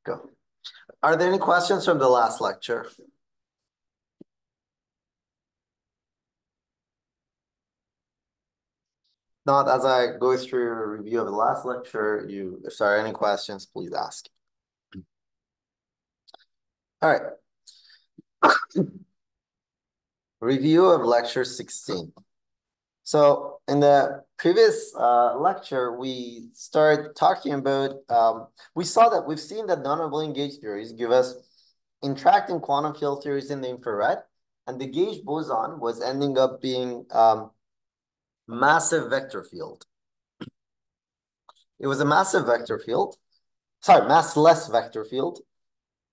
Go. Are there any questions from the last lecture? Not as I go through a review of the last lecture, if there are any questions, please ask. All right. Review of lecture 16. So in the previous lecture, we started talking about, we've seen that non-abelian gauge theories give us interacting quantum field theories in the infrared, and the gauge boson was ending up being massive vector field. It was a massive vector field. Sorry, massless vector field.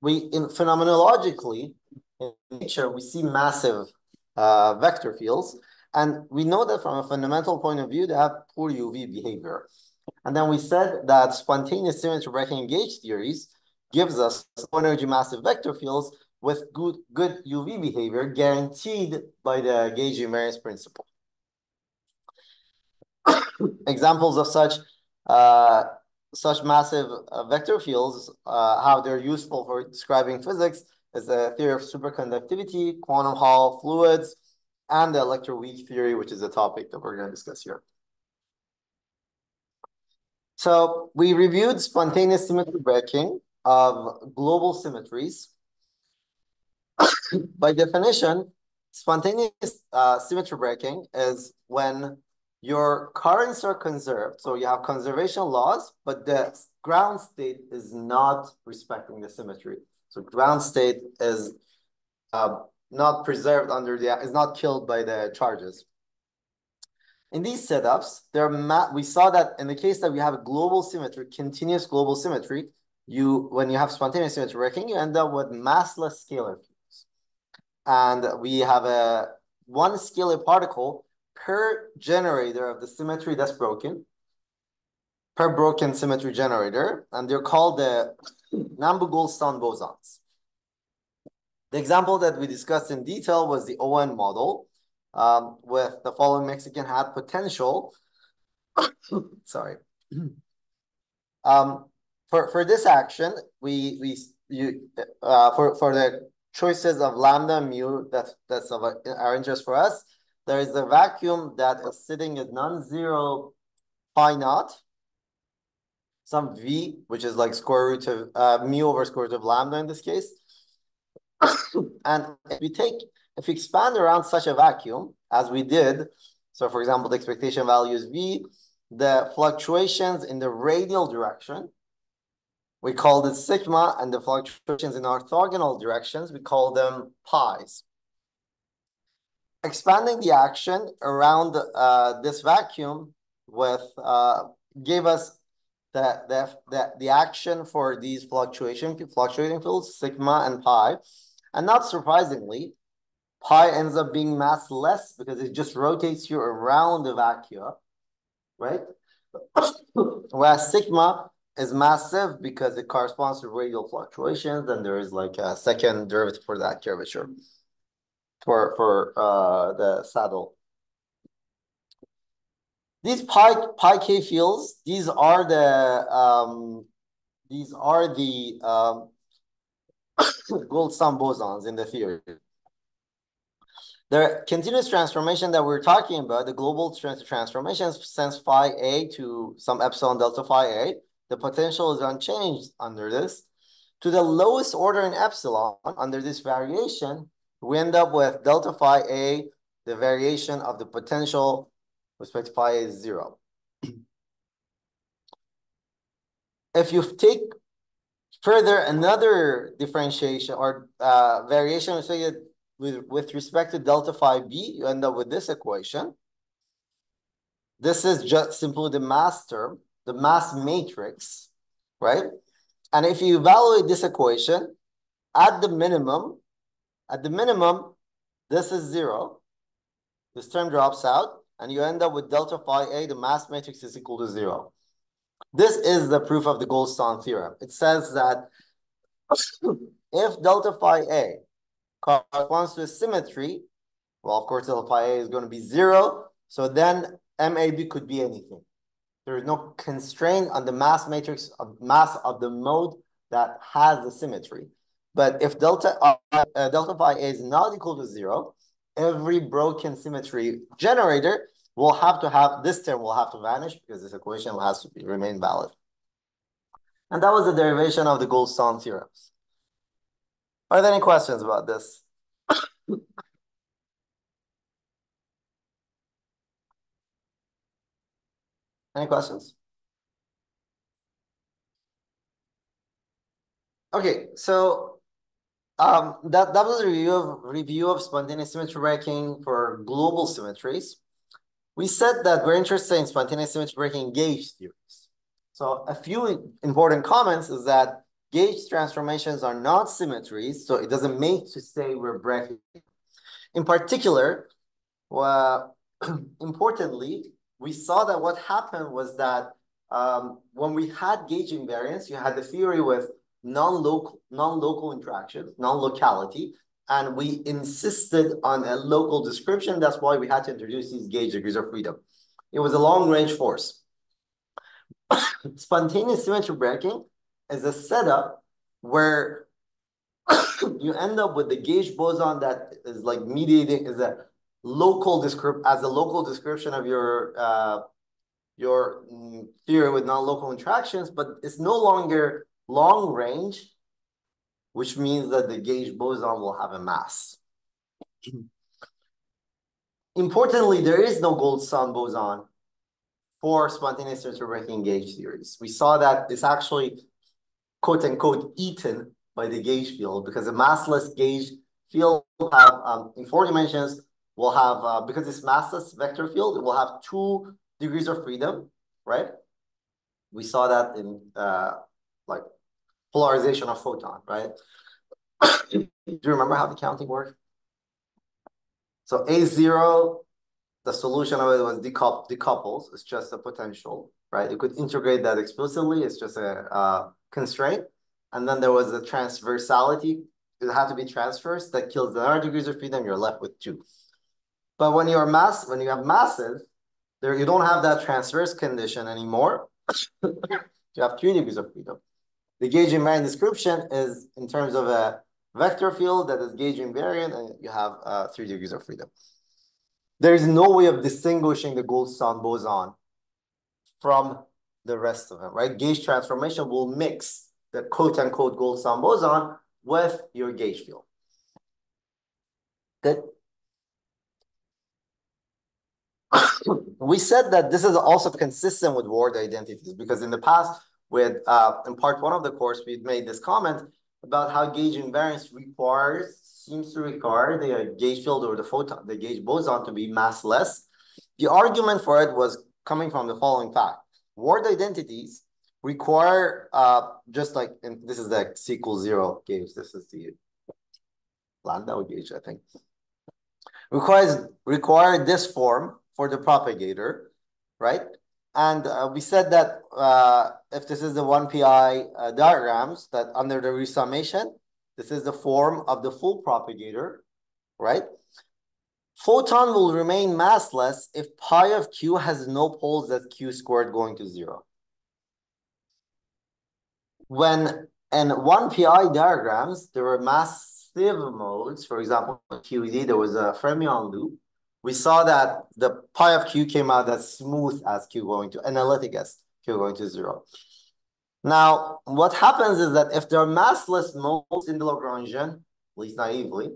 Phenomenologically, in nature, we see massive vector fields. And we know that from a fundamental point of view, they have poor UV behavior. And then we said that spontaneous symmetry breaking gauge theories gives us low energy massive vector fields with good UV behavior guaranteed by the gauge invariance principle. Examples of such massive vector fields, how they're useful for describing physics, is the theory of superconductivity, quantum Hall fluids, and the electroweak theory, which is a topic that we're going to discuss here. So we reviewed spontaneous symmetry breaking of global symmetries. By definition, spontaneous symmetry breaking is when your currents are conserved. So you have conservation laws, but the ground state is not respecting the symmetry. So ground state is not preserved is not killed by the charges. In these setups, we saw that in the case that we have a global symmetry, continuous global symmetry, when you have spontaneous symmetry breaking, you end up with massless scalar fields. And we have one scalar particle per generator of the symmetry that's broken, per broken symmetry generator, and they're called the Nambu-Goldstone bosons. The example that we discussed in detail was the ON model with the following Mexican hat potential. Sorry. For this action, for the choices of lambda and mu that's of our interest for us, there is a vacuum that is sitting at non-zero phi naught, some v, which is like square root of mu over square root of lambda in this case. And if we expand around such a vacuum, as we did, so for example, the expectation value is v, the fluctuations in the radial direction, we call it sigma, and the fluctuations in orthogonal directions, we call them pi's. Expanding the action around this vacuum gave us the action for these fluctuating fields, sigma and pi. And not surprisingly, pi ends up being massless because it just rotates you around the vacuum, right? Whereas sigma is massive because it corresponds to radial fluctuations, and there is like a second derivative for that curvature for the saddle. These pi k fields, these are the Goldstone bosons in the theory. The continuous transformation that we're talking about, the global transformations since phi a to some epsilon delta phi a, the potential is unchanged under this. To the lowest order in epsilon, under this variation, we end up with delta phi a, the variation of the potential with respect to phi a is 0. If you take further another differentiation or variation with respect to delta phi b, you end up with this equation. This is just simply the mass term, the mass matrix, right? And if you evaluate this equation, at the minimum, this is 0. This term drops out, and you end up with delta phi a, the mass matrix is equal to 0. This is the proof of the Goldstone theorem. It says that if delta phi a corresponds to a symmetry, well, of course, delta phi a is going to be 0. So then MAB could be anything. There is no constraint on the mass matrix of mass of the mode that has a symmetry. But if delta phi A is not equal to 0, every broken symmetry generator will have to have, this term will have to vanish because this equation has to remain valid. And that was the derivation of the Goldstone theorems. Are there any questions about this? Any questions? Okay, so that was a review of spontaneous symmetry breaking for global symmetries. We said that we're interested in spontaneous symmetry breaking gauge theories. So a few important comments is that gauge transformations are not symmetries, so it doesn't make to say we're breaking. In particular, importantly, we saw that what happened was that when we had gauge invariance, you had the theory with non-local interactions, non-locality, and we insisted on a local description. That's why we had to introduce these gauge degrees of freedom. It was a long-range force. Spontaneous symmetry breaking is a setup where you end up with the gauge boson that is like mediating, is a local description of your theory with non-local interactions, but it's no longer long range, which means that the gauge boson will have a mass. Importantly, there is no Goldstone boson for spontaneous symmetry breaking gauge theories. We saw that it's actually quote unquote eaten by the gauge field because a massless gauge field will have in 4 dimensions will have because it's massless vector field, it will have 2 degrees of freedom, right? We saw that in like polarization of photon, right? Do you remember how the counting worked? So A0, the solution of it was decouples. It's just a potential, right? You could integrate that explicitly. It's just a constraint. And then there was a transversality. It had to be transverse that kills the 100 degrees of freedom. You're left with 2. But when you have masses, you don't have that transverse condition anymore. You have 3 degrees of freedom. The gauge invariant description is in terms of a vector field that is gauge invariant, and you have 3 degrees of freedom. There is no way of distinguishing the Goldstone boson from the rest of them, right? Gauge transformation will mix the quote-unquote Goldstone boson with your gauge field. Good. We said that this is also consistent with word identities because in the past, with in part 1 of the course, we made this comment about how gauge invariance seems to require the gauge field or the gauge boson to be massless. The argument for it was coming from the following fact. Word identities require, just like, this is the C equals 0 gauge. This is the Landau gauge, I think. Require this form for the propagator, right? And we said that if this is the 1pi diagrams, that under the resummation, this is the form of the full propagator, right? Photon will remain massless if pi of q has no poles that's q squared going to 0. When in 1pi diagrams, there were massive modes, for example, QED, there was a fermion loop. We saw that the pi of q came out as smooth as q going to, analytic as q going to 0. Now, what happens is that if there are massless modes in the Lagrangian, at least naively,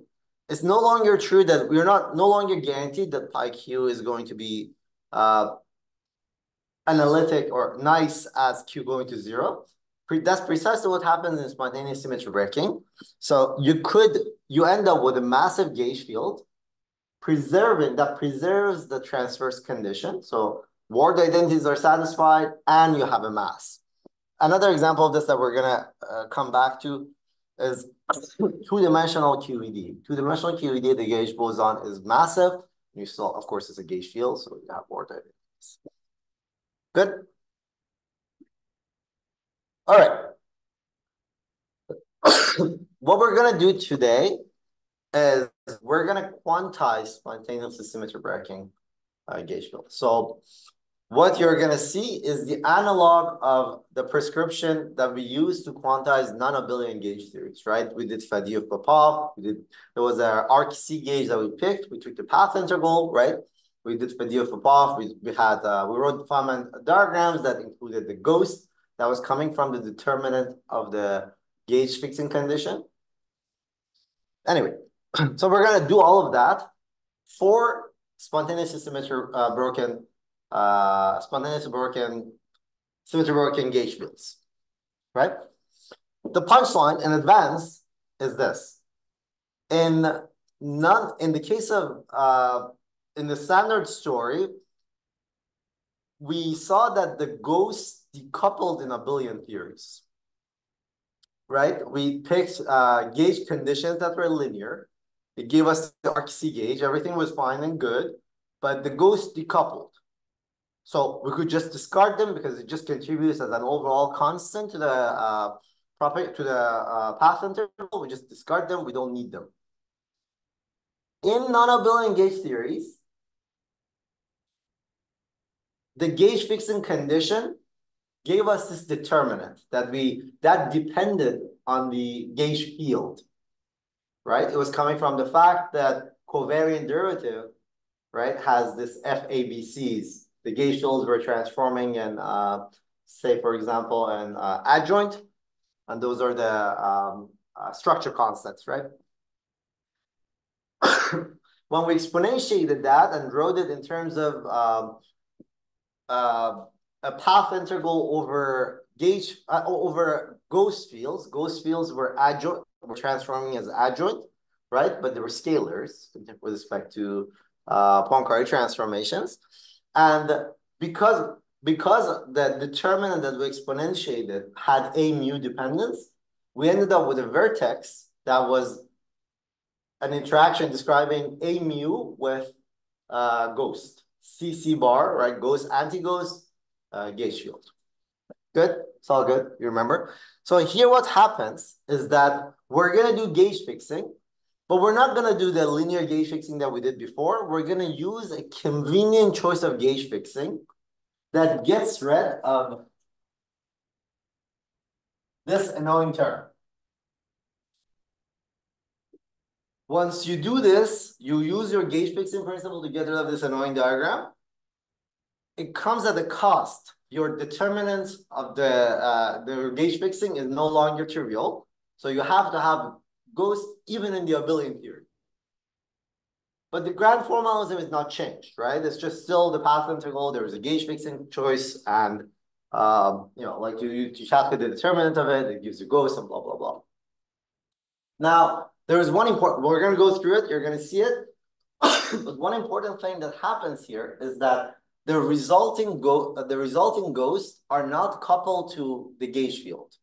it's no longer true that we're no longer guaranteed that pi q is going to be analytic or nice as q going to 0. That's precisely what happens in spontaneous symmetry breaking. So you end up with a massive gauge field that preserves the transverse condition. So word identities are satisfied and you have a mass. Another example of this that we're gonna come back to is 2-dimensional QED. 2-dimensional QED, the gauge boson is massive. You still, of course, it's a gauge field, so you have word identities. Good. All right. What we're going to do today is we're going to quantize spontaneous symmetry breaking gauge field. So what you're going to see is the analog of the prescription that we use to quantize non-abelian gauge theories, right? We did Faddeev-Popov. There was an RC gauge that we picked. We took the path integral, right? We did Faddeev-Popov. We wrote Feynman diagrams that included the ghost that was coming from the determinant of the gauge fixing condition. Anyway, so we're going to do all of that for spontaneously symmetry broken gauge fields, right? The punchline in advance is this. In the case of in the standard story, we saw that the ghosts decoupled in abelian theories, right? We picked gauge conditions that were linear. It gave us the RC gauge. Everything was fine and good, but the ghosts decoupled. So we could just discard them because it just contributes as an overall constant to the path interval. We just discard them. We don't need them. In non-abelian gauge theories, the gauge fixing condition gave us this determinant that depended on the gauge field, right? It was coming from the fact that covariant derivative, right, has this FABCs. The gauge fields were transforming in, say, for example, an adjoint, and those are the structure constants, right? When we exponentiated that and wrote it in terms of a path integral over ghost fields. Ghost fields were transforming as adjoint, right? But they were scalars with respect to Poincare transformations. And because the determinant that we exponentiated had a mu dependence, we ended up with a vertex that was an interaction describing a mu with ghost. CC bar, right? Ghost, anti-ghost, gauge field. Good? It's all good. You remember? So here what happens is that we're going to do gauge fixing, but we're not going to do the linear gauge fixing that we did before. We're going to use a convenient choice of gauge fixing that gets rid of this annoying term. Once you do this, you use your gauge fixing principle to get rid of this annoying diagram. It comes at a cost. Your determinant of the gauge fixing is no longer trivial. So you have to have ghosts even in the abelian theory. But the grand formalism is not changed, right? It's just still the path integral. There is a gauge fixing choice, and like you calculate the determinant of it. It gives you ghosts and blah blah blah. Now there is one important. We're going to go through it. You're going to see it. But one important thing that happens here is that the resulting ghosts are not coupled to the gauge field.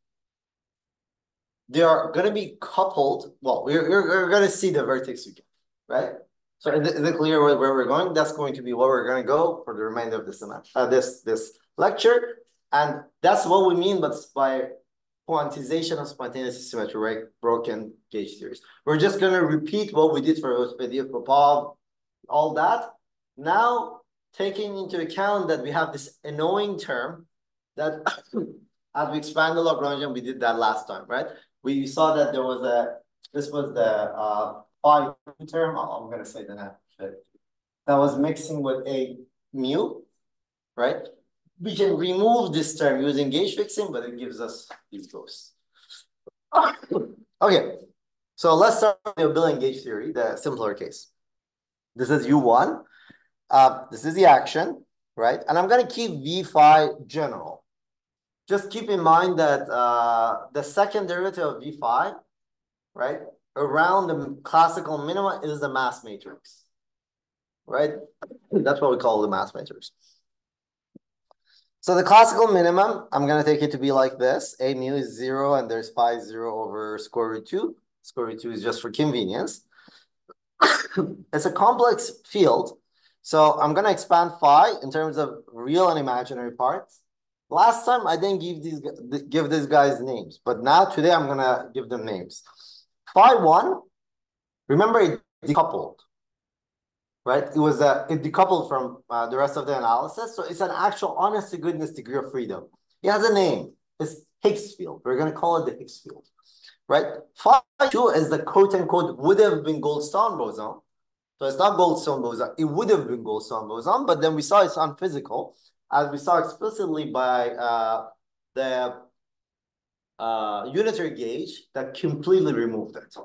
They are going to be coupled. Well, you're going to see the vertex again, right? So is it clear where we're going? That's going to be where we're going to go for the remainder of this semester, this lecture, and that's what we mean by quantization of spontaneously symmetry broken gauge theories. We're just going to repeat what we did for Faddeev-Popov, all that. Now, taking into account that we have this annoying term that as we expand the Lagrangian, we did that last time, right? We saw that there was this was the phi term. I'm going to say that was mixing with a mu, right? We can remove this term using gauge fixing, but it gives us these ghosts. Okay, so let's start with the abelian gauge theory, the simpler case. This is U1. This is the action, right? And I'm going to keep V phi general. Just keep in mind that the second derivative of V phi, right, around the classical minima is the mass matrix, right? That's what we call the mass matrix. So the classical minimum, I'm going to take it to be like this. A mu is 0, and there's pi 0 over square root 2. Square root 2 is just for convenience. It's a complex field. So I'm going to expand phi in terms of real and imaginary parts. Last time, I didn't give these guys names, but now today I'm going to give them names. Phi 1, remember it decoupled, right? It decoupled from the rest of the analysis. So it's an actual honest to goodness degree of freedom. It has a name. It's Higgs field. We're going to call it the Higgs field, right? Phi 2 is the quote unquote would have been Goldstone boson. So it's not Goldstone boson. It would have been Goldstone boson, but then we saw it's unphysical, as we saw explicitly by the unitary gauge that completely removed it,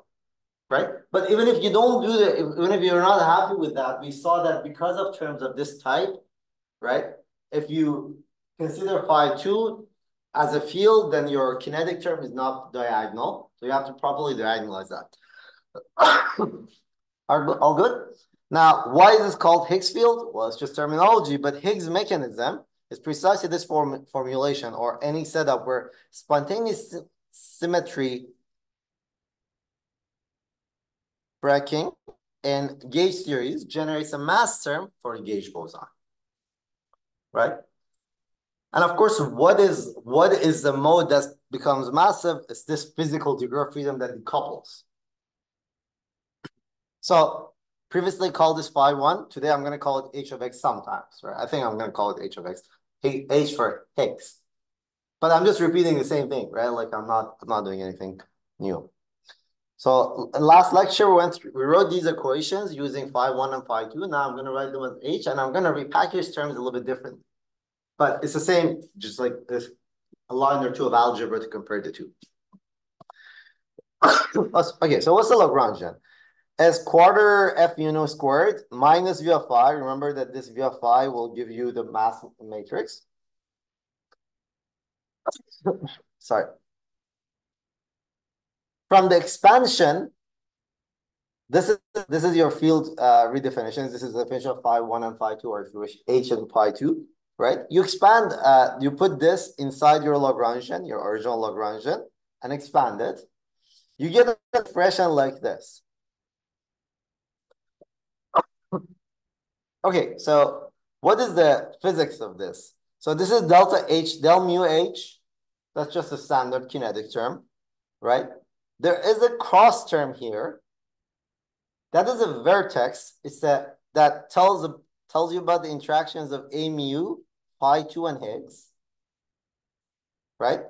right? But even if you don't do that, even if you're not happy with that, we saw that because of terms of this type, right? If you consider phi 2 as a field, then your kinetic term is not diagonal. So you have to properly diagonalize that. All good? Now, why is this called Higgs field? Well, it's just terminology, but Higgs mechanism is precisely this formulation or any setup where spontaneous symmetry breaking in gauge theories generates a mass term for the gauge boson, right? And of course, what is the mode that becomes massive? It's this physical degree of freedom that decouples. So previously called this phi 1. Today I'm going to call it h of x sometimes, right? I think I'm going to call it h of x. H for Higgs. But I'm just repeating the same thing, right? Like I'm not doing anything new. So last lecture we wrote these equations using phi 1 and phi 2. Now I'm going to write them as h, and I'm going to repackage terms a little bit differently. But it's the same, just like this, a line or two of algebra to compare the two. Okay, so what's the Lagrangian? As quarter f uno squared minus v of phi. Remember that this v of phi will give you the mass matrix. Sorry. From the expansion, this is your field redefinitions. This is the definition of phi 1 and phi 2, or if you wish, h and phi 2, right? You expand, you put this inside your Lagrangian, your original Lagrangian, and expand it. You get an expression like this. Okay, so what is the physics of this? So this is delta H, del mu H. That's just a standard kinetic term, right? There is a cross term here. That is a vertex. It's that tells you about the interactions of A mu, phi 2, and Higgs, right?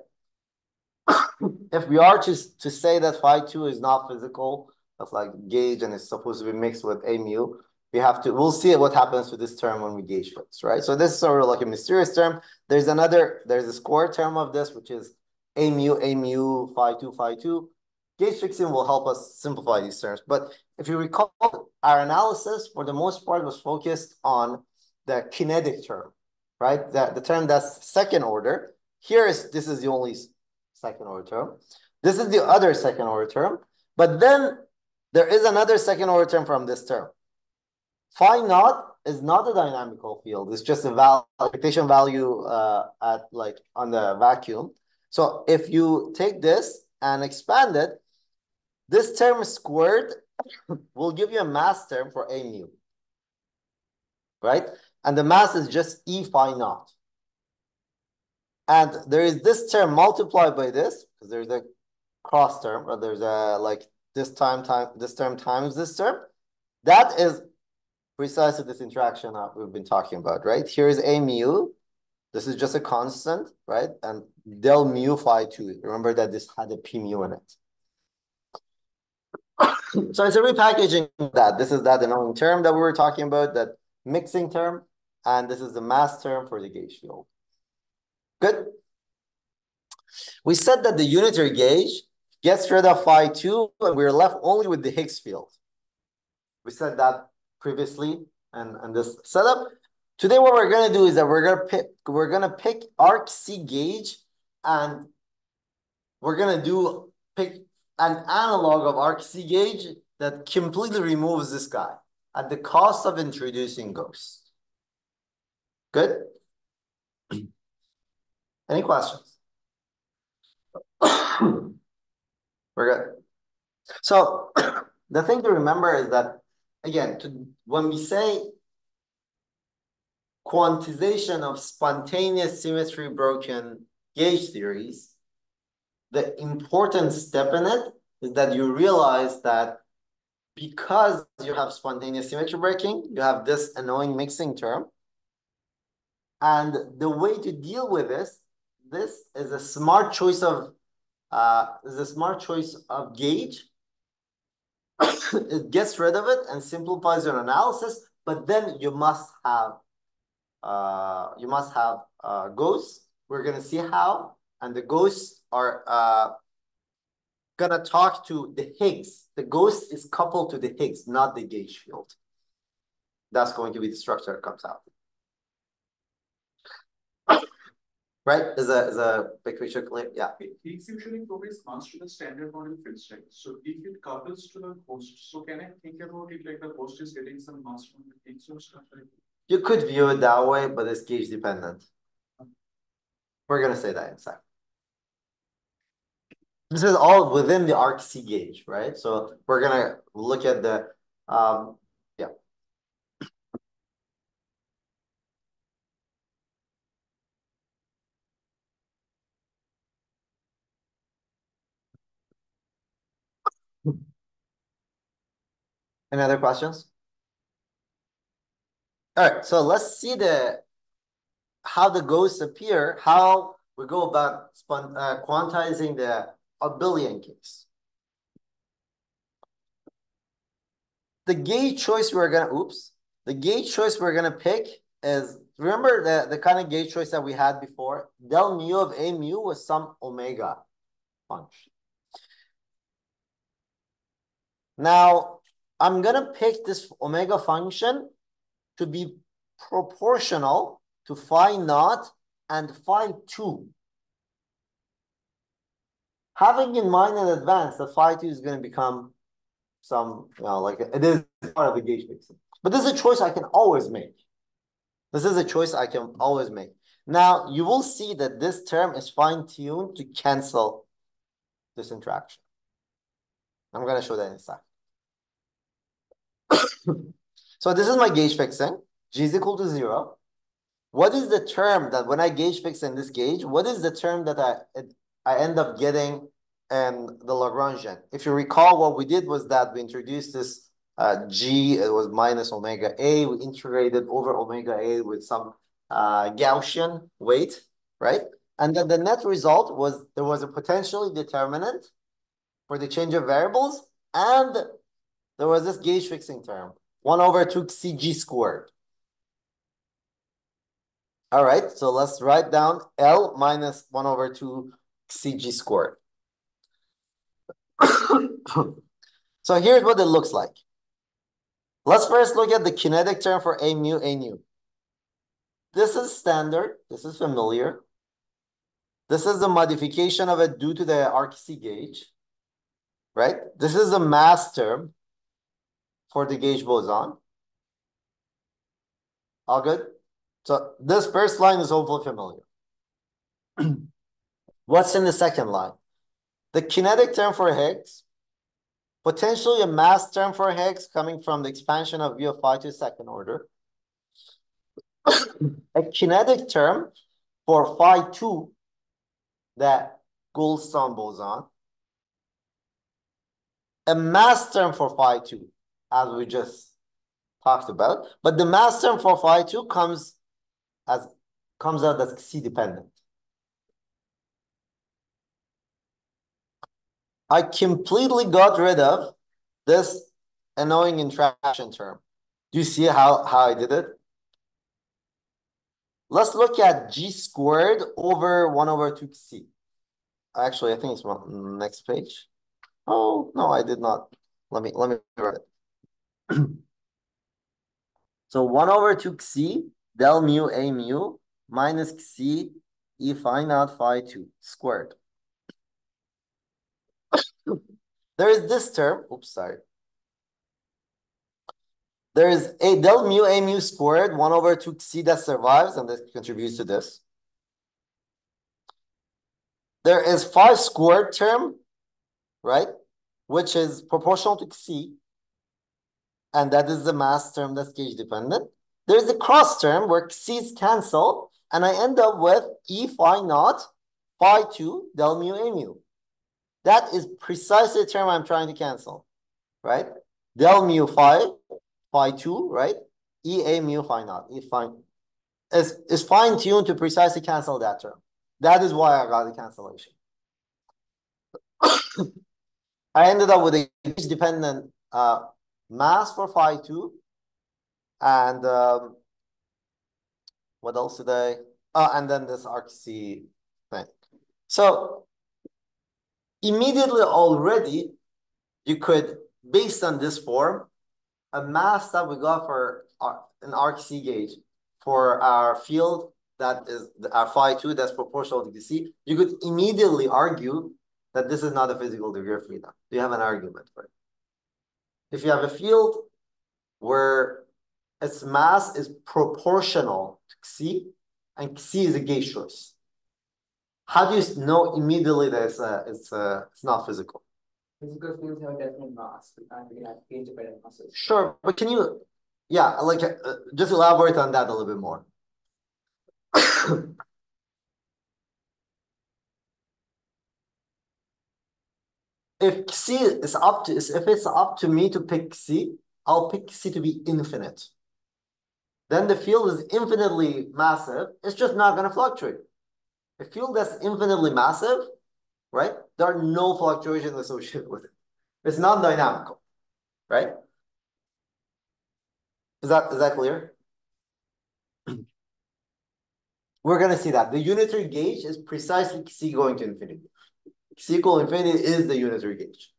If we are to say that phi 2 is not physical, that's like gauge and it's supposed to be mixed with A mu, we'll see what happens to this term when we gauge fix, right? So this is sort of like a mysterious term. There's a square term of this, which is A mu, phi 2, phi 2. Gauge fixing will help us simplify these terms. But if you recall, our analysis for the most part was focused on the kinetic term, right? The term that's second order. This is the only second order term. This is the other second order term. But then there is another second order term from this term. Phi naught is not a dynamical field. It's just a expectation value on the vacuum. So if you take this and expand it, this term squared will give you a mass term for A mu, right? And the mass is just E phi naught. And there is this term multiplied by this, because there's a cross term, or there's a this term times this term. That is precisely this interaction that we've been talking about, right? Here is A mu. This is just a constant, right? And del mu phi 2. Remember that this had a P mu in it. So it's a repackaging of that. This is that annoying term that we were talking about, that mixing term. And this is the mass term for the gauge field. Good. We said that the unitary gauge gets rid of phi 2, and we're left only with the Higgs field. We said that previously and this setup. Today, what we're going to do is that we're going to pick arc C gauge, and we're going to pick an analog of arc C gauge that completely removes this guy at the cost of introducing ghosts. Good? Any questions? We're good. So the thing to remember is that, again, when we say quantization of spontaneous symmetry broken gauge theories, the important step in it is that you realize that because you have spontaneous symmetry breaking, you have this annoying mixing term. And the way to deal with this is a smart choice of gauge. It gets rid of it and simplifies your analysis, but then you must have ghosts. We're gonna see how, and the ghosts are gonna talk to the Higgs. The ghost is coupled to the Higgs, not the gauge field. That's going to be the structure that comes out. Right? Is a big picture clear? Yeah. Higgs usually provides mass to the standard model fields, right? So if it couples to the host, so can I think about it like the host is getting some mass from the Higgs or stuff like that? You could view it that way, but it's gauge dependent. We're gonna say that in a second. This is all within the arc-C gauge, right? So we're gonna look at the yeah. Any other questions? All right, so let's see how the ghosts appear, how we go about quantizing the abelian case. The gauge choice the gauge choice we're gonna pick is, remember the kind of gauge choice that we had before? Del mu of A mu was some omega function. Now, I'm gonna pick this omega function to be proportional to phi naught and phi 2. Having in mind in advance that phi 2 is going to become some, like it is part of the gauge fixing. But this is a choice I can always make. This is a choice I can always make. Now, you will see that this term is fine-tuned to cancel this interaction. I'm going to show that in a second. So this is my gauge fixing. G is equal to 0. What is the term that when I gauge fix in this gauge, what is the term that I end up getting in the Lagrangian? If you recall, what we did was that we introduced this G, it was minus omega A. We integrated over omega A with some Gaussian weight, right? And then the net result was there was a potentially determinant for the change of variables, and there was this gauge fixing term, 1 over 2 CG squared. All right, so let's write down L minus 1 over 2 CG squared. So here's what it looks like. Let's first look at the kinetic term for A mu, A nu. This is standard. This is familiar. This is the modification of it due to the arc-C gauge, right? This is the mass term for the gauge boson. All good? So this first line is hopefully familiar. What's in the second line? The kinetic term for Higgs, potentially a mass term for Higgs coming from the expansion of V of phi to second order. A kinetic term for phi 2, that Goldstone boson. A mass term for phi 2, as we just talked about. But the mass term for phi 2 comes out as C dependent. I completely got rid of this annoying interaction term. Do you see how I did it? Let's look at G squared over 1 over 2C. Actually, I think it's on next page. Oh, no, I did not. Let me write it. So 1 over 2C del mu A mu minus C E phi naught phi 2 squared. There is this term. Oops, sorry. There is a del mu A mu squared 1 over 2C that survives, and that contributes to this. There is phi squared term, right? Which is proportional to C. And that is the mass term that's gauge dependent. There's a cross term where C's cancel, and I end up with E phi naught phi 2 del mu A mu. That is precisely the term I'm trying to cancel, right? del mu phi 2, right? EA mu phi naught. E fine is fine-tuned to precisely cancel that term. That is why I got the cancellation. I ended up with a gauge-dependent mass for phi 2. And what else did I? And then this RC thing. So immediately already, you could, based on this form, a mass that we got for an RC gauge for our field that is our phi 2 that's proportional to DC, you could immediately argue that this is not a physical degree of freedom. Do you have an argument for it? If you have a field where its mass is proportional to C, and C is a gauge choice, how do you know immediately that it's not physical? Physical fields have a definite mass. We can't really have gauge-dependent masses. Sure, but can you, yeah, like just elaborate on that a little bit more. If C is up to, if it's up to me to pick C, I'll pick C to be infinite. Then the field is infinitely massive. It's just not going to fluctuate. A field that's infinitely massive, right? There are no fluctuations associated with it. It's non-dynamical, right? Is that clear? We're going to see that. The unitary gauge is precisely C going to infinity. C equal infinity is the unitary gauge.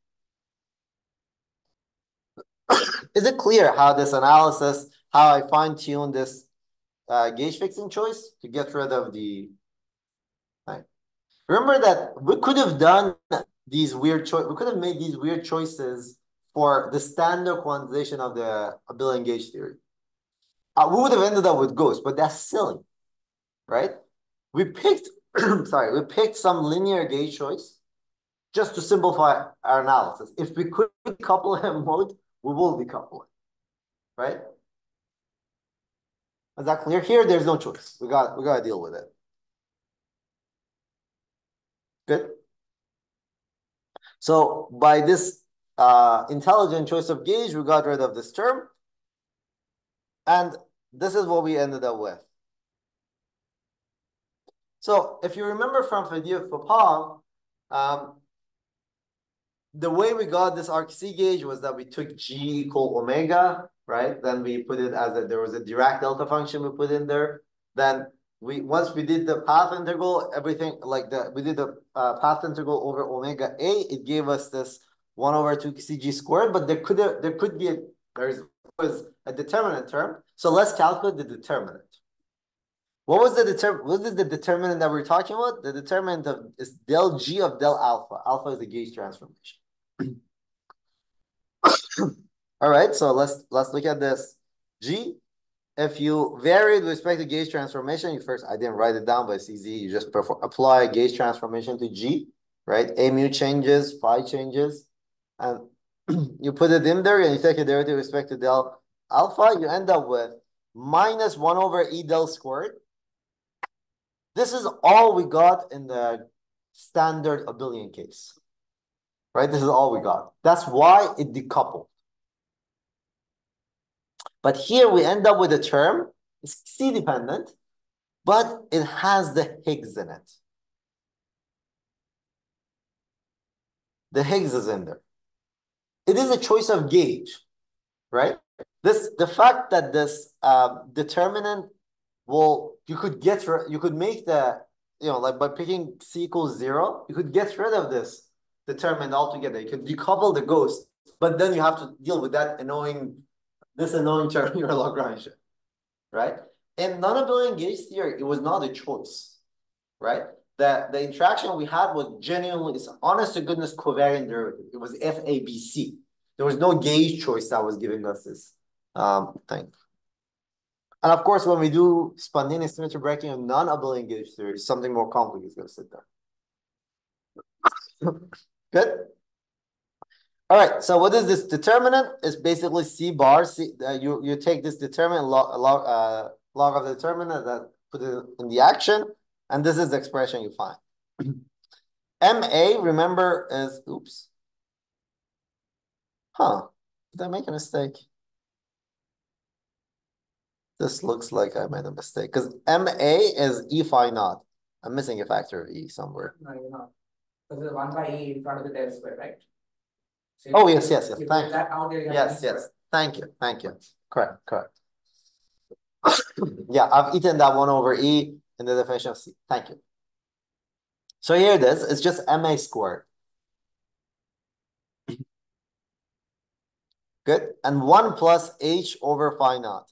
Is it clear how this analysis, how I fine-tune this gauge fixing choice to get rid of the... Right. Remember that we could have done these weird choices. We could have made these weird choices for the standard quantization of the abelian gauge theory. We would have ended up with ghosts, but that's silly, right? We picked, sorry, we picked some linear gauge choice just to simplify our analysis. If we could decouple in mode, we will decouple it, right? Is that clear? Here, there's no choice. We got to deal with it. Good. So by this intelligent choice of gauge, we got rid of this term. And this is what we ended up with. So if you remember from Faddeev-Popov, the way we got this RC gauge was that we took G equal omega, right? Then we put it as there was a Dirac delta function we put in there. Then once we did the path integral, everything like we did the path integral over omega A, it gave us this 1 over 2 CG squared, but there was a determinant term. So let's calculate the determinant. What is the determinant that we're talking about? The determinant is del G of del alpha. Alpha is the gauge transformation. All right, so let's look at this. G, if you vary with respect to gauge transformation, I didn't write it down, but it's easy. You just apply gauge transformation to G, right? A mu changes, phi changes, and you put it in there and you take a derivative with respect to del alpha, you end up with minus 1 over E del squared. This is all we got in the standard abelian case, right? This is all we got. That's why it decoupled. But here we end up with a term, it's C-dependent, but it has the Higgs in it. The Higgs is in there. It is a choice of gauge, right? The fact that this determinant you could make the, like by picking C equals 0, you could get rid of this determinant altogether. You could decouple the ghost, but then you have to deal with that annoying term, your Lagrangian, right? In non-abelian gauge theory, it was not a choice, right? The interaction we had was genuinely, it's honest to goodness covariant derivative. It was FABC. There was no gauge choice that was giving us this thing. And of course, when we do spontaneous symmetry breaking of non-abelian gauge theory, something more complicated is going to sit there. Good. All right. So what is this determinant? It's basically C bar. You take this determinant log of the determinant that put it in the action, and this is the expression you find. MA, remember, is Did I make a mistake? This looks like I made a mistake because MA is E phi naught. I'm missing a factor of E somewhere. No, you're not. Because there's 1 by E in front of the del square, right? So oh, yes. Thank you. That out there, yes. Thank you. Correct. Yeah, I've eaten that 1 over E in the definition of C. Thank you. So here it is. It's just MA squared. Good. And 1 plus H over phi naught.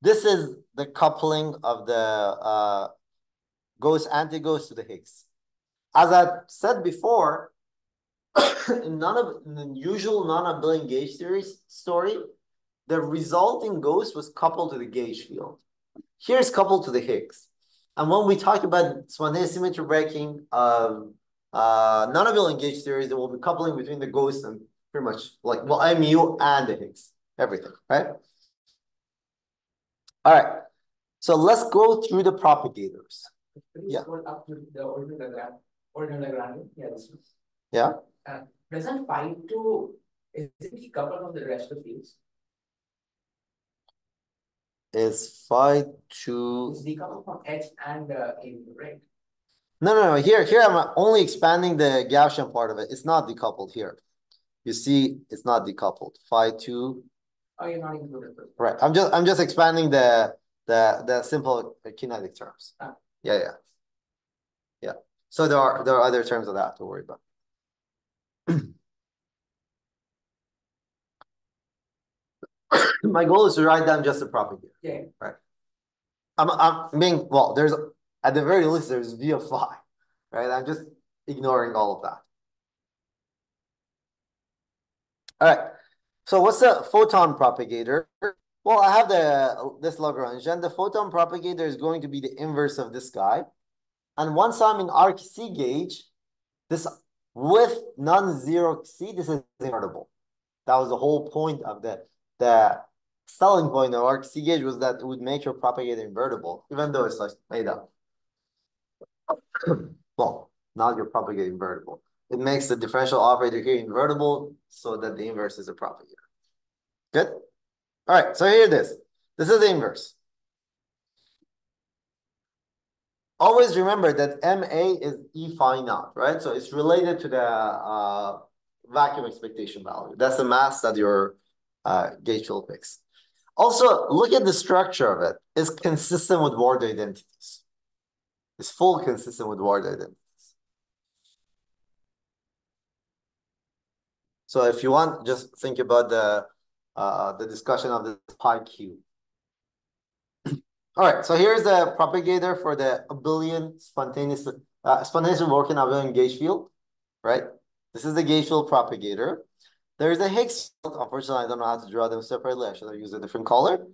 This is the coupling of the ghost anti-ghost to the Higgs. As I said before, in the usual non-abelian gauge theory story, the resulting ghost was coupled to the gauge field. Here it's coupled to the Higgs. And when we talk about spontaneous symmetry breaking of non-abelian gauge theories, there will be coupling between the ghost and pretty much like, well, MU and the Higgs, everything, right? All right. So let's go through the propagators. Yeah. Up to the original diagram. Yeah, this one. Yeah. Doesn't phi 2 is it decoupled from the rest of the fields? Is phi 2 It's decoupled from H and A, right? No. Here I'm only expanding the Gaussian part of it. It's not decoupled here. You see, it's not decoupled. Phi 2. Oh, you're not included. Right. I'm just expanding the simple kinetic terms. Ah. Yeah. So there are other terms of that to worry about. My goal is to write down just the propagator. Yeah. Right. I'm being, well, there's at the very least there's V of phi, right? I'm just ignoring all of that. All right. So what's the photon propagator? Well, I have this Lagrangian. The photon propagator is going to be the inverse of this guy. And once I'm in arc C gauge, this with non-zero C, this is invertible. That was the whole point of the selling point of arc C gauge was that it would make your propagator invertible, even though it's like made up. Well, not your propagator invertible. It makes the differential operator here invertible so that the inverse is a propagator. Good? All right, so here it is. This is the inverse. Always remember that MA is E phi naught, right? So it's related to the vacuum expectation value. That's the mass that your gauge field picks. Also, look at the structure of it. It's consistent with word identities. It's full consistent with word identities. So if you want, just think about the discussion of the pi cube. All right, so here's the propagator for the abelian spontaneously working abelian gauge field, right? This is the gauge field propagator. There's a Higgs field. Unfortunately, I don't know how to draw them separately. I should have used a different color.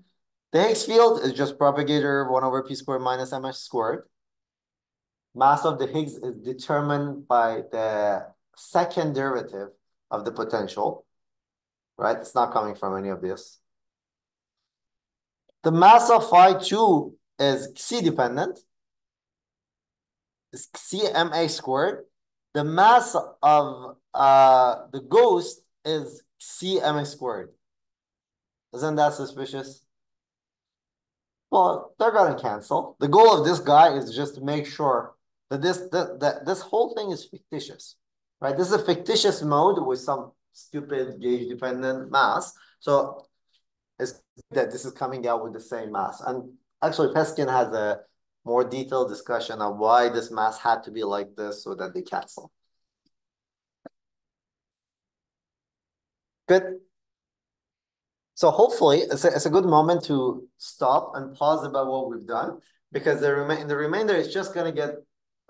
The Higgs field is just propagator 1 over p squared minus ms squared. Mass of the Higgs is determined by the second derivative of the potential, right? It's not coming from any of this. The mass of phi 2 is C dependent. It's CMA squared. The mass of the ghost is CMA squared. Isn't that suspicious? Well, they're gonna cancel. The goal of this guy is just to make sure that this whole thing is fictitious, right? This is a fictitious mode with some stupid gauge dependent mass. So it's that this is coming out with the same mass. And actually, Peskin has a more detailed discussion of why this mass had to be like this so that they cancel. Good. So hopefully it's a good moment to stop and pause about what we've done, because the remainder is just going to get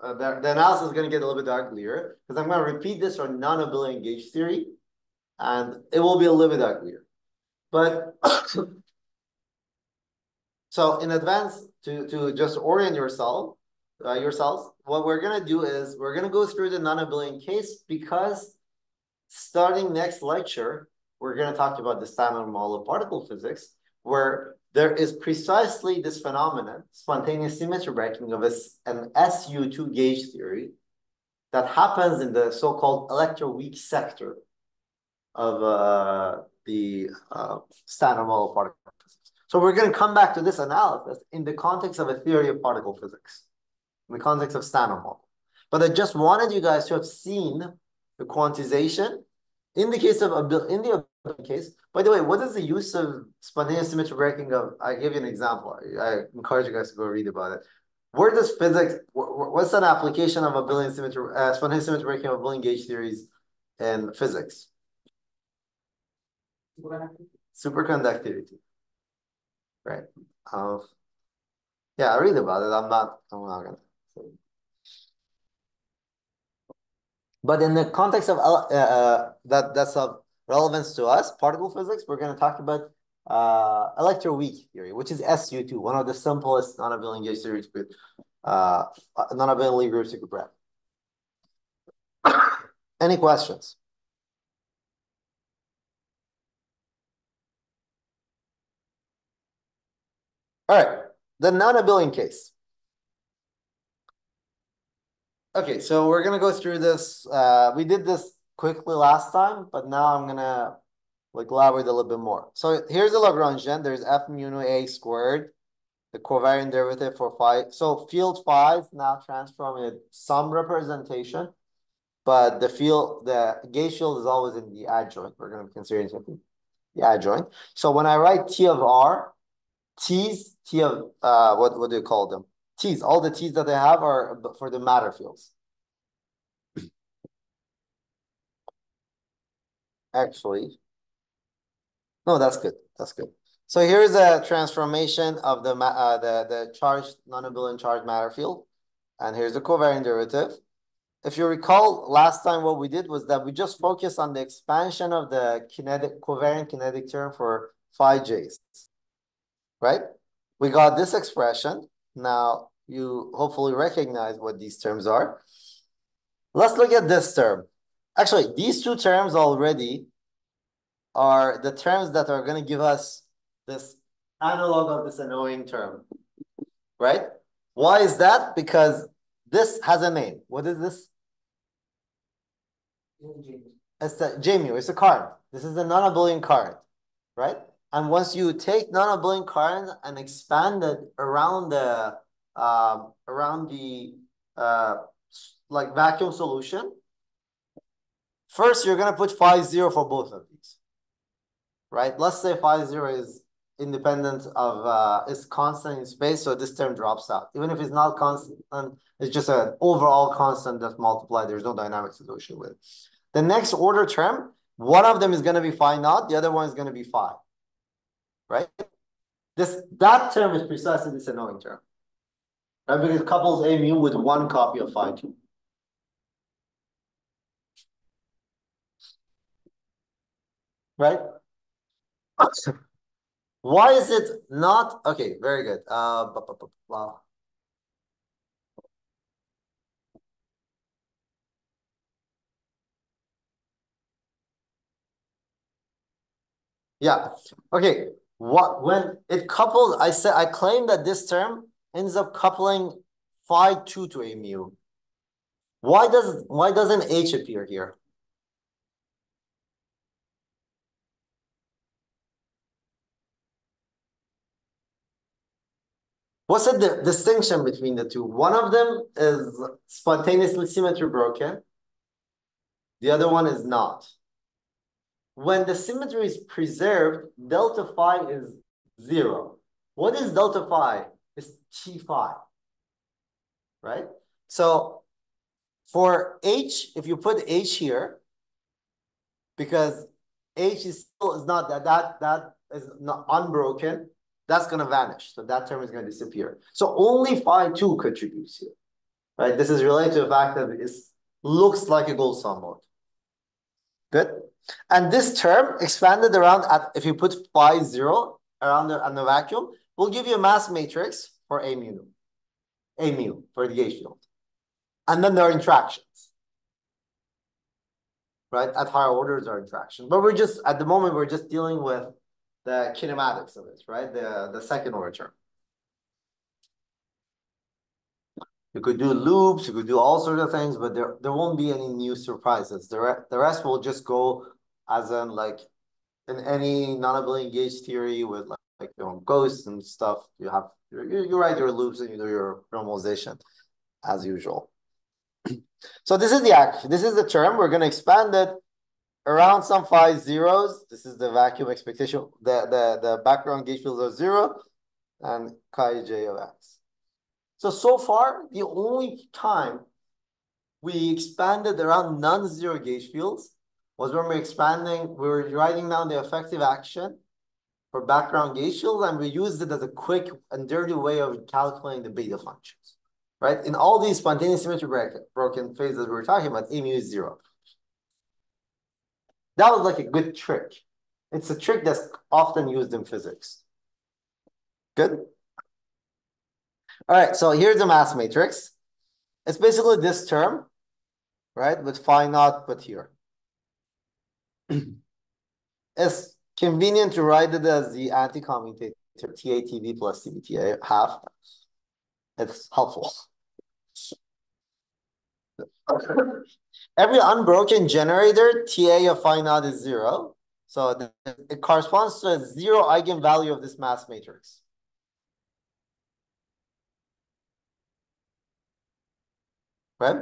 the analysis is going to get a little bit uglier, because I'm going to repeat this for non-abelian gauge theory, and it will be a little bit uglier. But so in advance, to just orient yourselves, what we're going to do is we're going to go through the non-abelian case, because starting next lecture, we're going to talk about the Standard model of particle physics, where there is precisely this phenomenon, spontaneous symmetry breaking of an SU2 gauge theory that happens in the so-called electroweak sector the standard model particle physics. So we're going to come back to this analysis in the context of a theory of particle physics, in the context of standard model. But I just wanted you guys to have seen the quantization in the case of in the case. By the way, what is the use of spontaneous symmetry breaking of? I give you an example. I encourage you guys to go read about it. Where does physics? What's an application of abelian symmetry, spontaneous symmetry breaking of abelian gauge theories in physics? Superconductivity, right? Yeah, I read about it. I'm not gonna. But in the context of that's of relevance to us, particle physics, we're going to talk about electroweak theory, which is SU2, one of the simplest non-abelian gauge theories with non-abelian Lie groups you could break. Any questions? All right, the non-abelian case. Okay, so we're gonna go through this. We did this quickly last time, but now I'm gonna elaborate a little bit more. So here's the Lagrangian. There's f mu nu a squared, the covariant derivative for phi. So field phi is now transformed in some representation, but the gauge field is always in the adjoint. We're gonna consider the adjoint. So when I write T of R, T of what do you call them? T's, all the T's that they have are for the matter fields. Actually, no, that's good. That's good. So here's a transformation of the charged non-abelian charged matter field, and here's the covariant derivative. If you recall, last time what we did was that we just focused on the expansion of the covariant kinetic term for phi j's, right? We got this expression. Now you hopefully recognize what these terms are. Let's look at this term. Actually, these two terms already are the terms that are going to give us this analog of this annoying term, right? Why is that? Because this has a name. What is this? It's the JMU. It's a current. This is a non-abelian current, right? And once you take non-abelian current and expand it around the vacuum solution, first you're gonna put phi 0 for both of these, right? Let's say phi 0 is independent of is constant in space, so this term drops out. Even if it's not constant, it's just an overall constant that's multiplied. There's no dynamics associated with it. The next order term, one of them is going to be phi naught, the other one is going to be phi, right? That term is precisely this annoying term, right? Because it couples a mu with one copy of phi 2. Right? Why is it not? Okay, very good. Wow. Yeah. Okay. When it couples, I claim that this term ends up coupling phi 2 to a mu. Why doesn't H appear here? What's the distinction between the two? One of them is spontaneously symmetry broken. The other one is not. When the symmetry is preserved, delta phi is 0. What is delta phi? It's T phi, right? So for H, if you put H here, because H is not that is not unbroken, that's going to vanish. So that term is going to disappear. So only phi 2 contributes here, right? This is related to the fact that it looks like a Goldstone mode. Good. And this term expanded around if you put phi 0 around the vacuum, will give you a mass matrix for a mu for the gauge field. And then there are interactions. Right? At higher orders are interactions. But at the moment, we're just dealing with the kinematics of it, right? The second order term. You could do loops, you could do all sorts of things, but there won't be any new surprises. The rest will just go as in like in any non-abelian gauge theory with ghosts and stuff, you write your loops and you do your normalization as usual. So this is the term. We're going to expand it around some phi zeros. This is the vacuum expectation. The background gauge fields are 0 and chi j of x. So far, the only time we expanded around non-zero gauge fields was when we were writing down the effective action for background gauge fields, and we used it as a quick and dirty way of calculating the beta functions, right? In all these spontaneous symmetry broken phases we were talking about, a mu is 0. That was like a good trick. It's a trick that's often used in physics. Good? All right, so here's the mass matrix. It's basically this term, right, with phi naught put here. It's convenient to write it as the anti-commutator TATV plus TBTA half. It's helpful. Every unbroken generator, TA of phi naught is 0. So it corresponds to a 0 eigenvalue of this mass matrix. Right?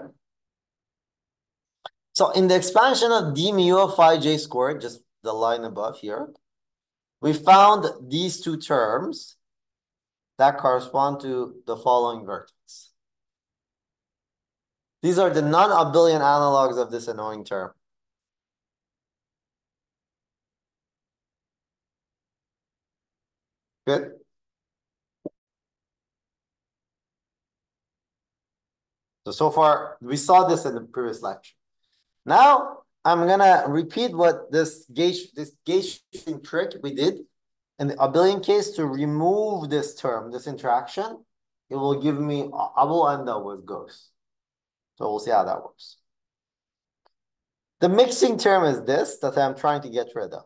So in the expansion of d mu of phi j squared, just the line above here, we found these two terms that correspond to the following vertex. These are the non-abelian analogs of this annoying term. Good? So far, we saw this in the previous lecture. Now, I'm going to repeat what this gauge shifting trick we did in the abelian case to remove this term, this interaction. It will give me, I will end up with ghosts. So we'll see how that works. The mixing term is this that I'm trying to get rid of.